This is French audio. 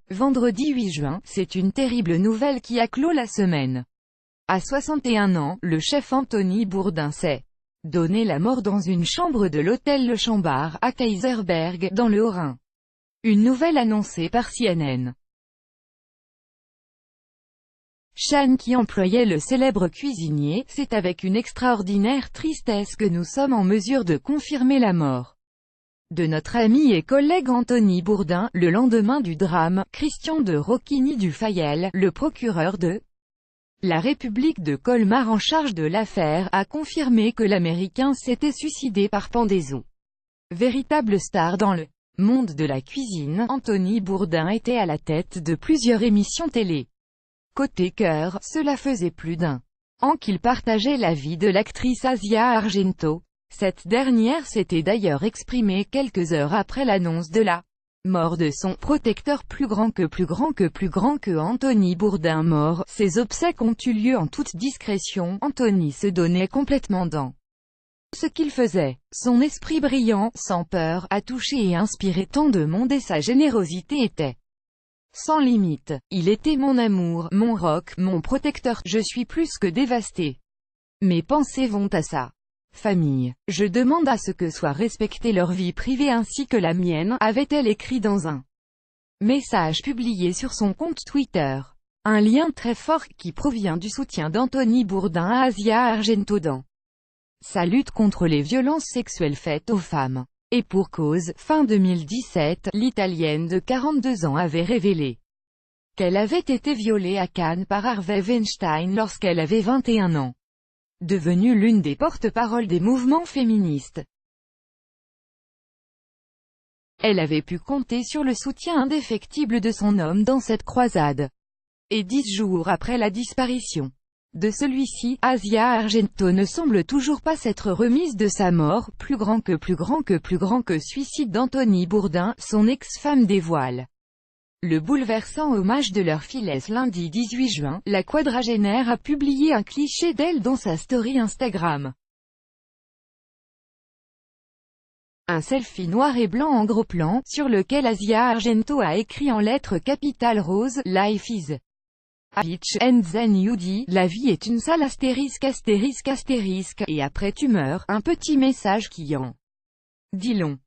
Vendredi 8 juin, c'est une terrible nouvelle qui a clos la semaine. À 61 ans, le chef Anthony Bourdain s'est donné la mort dans une chambre de l'hôtel Le Chambard, à Kaysersberg, dans le Haut-Rhin. Une nouvelle annoncée par CNN. Chan, qui employait le célèbre cuisinier, c'est avec une extraordinaire tristesse que nous sommes en mesure de confirmer la mort de notre ami et collègue Anthony Bourdain, le lendemain du drame. Christian de Rocquigny du Fayel, le procureur de la République de Colmar en charge de l'affaire, a confirmé que l'Américain s'était suicidé par pendaison. Véritable star dans le monde de la cuisine, Anthony Bourdain était à la tête de plusieurs émissions télé. Côté cœur, cela faisait plus d'un an qu'il partageait la vie de l'actrice Asia Argento. Cette dernière s'était d'ailleurs exprimée quelques heures après l'annonce de la mort de son protecteur. Plus grand que Anthony Bourdain mort, ses obsèques ont eu lieu en toute discrétion. Anthony se donnait complètement dans ce qu'il faisait. Son esprit brillant, sans peur, a touché et inspiré tant de monde et sa générosité était sans limite. Il était mon amour, mon rock, mon protecteur. Je suis plus que dévasté. Mes pensées vont à sa famille. Je demande à ce que soit respectée leur vie privée ainsi que la mienne, avait-elle écrit dans un message publié sur son compte Twitter. Un lien très fort qui provient du soutien d'Anthony Bourdain à Asia Argento dans sa lutte contre les violences sexuelles faites aux femmes. Et pour cause, fin 2017, l'Italienne de 42 ans avait révélé qu'elle avait été violée à Cannes par Harvey Weinstein lorsqu'elle avait 21 ans. Devenue l'une des porte-paroles des mouvements féministes, elle avait pu compter sur le soutien indéfectible de son homme dans cette croisade. Et 10 jours après la disparition de celui-ci, Asia Argento ne semble toujours pas s'être remise de sa mort. Plus grand que suicide d'Anthony Bourdain, son ex-femme dévoile le bouleversant hommage de leur fillesse. Lundi 18 juin, la quadragénaire a publié un cliché d'elle dans sa story Instagram. Un selfie noir et blanc en gros plan, sur lequel Asia Argento a écrit en lettres capitales roses, Life is a bitch, and then you die, la vie est une sale astérisque, et après tu meurs, un petit message qui en dit long.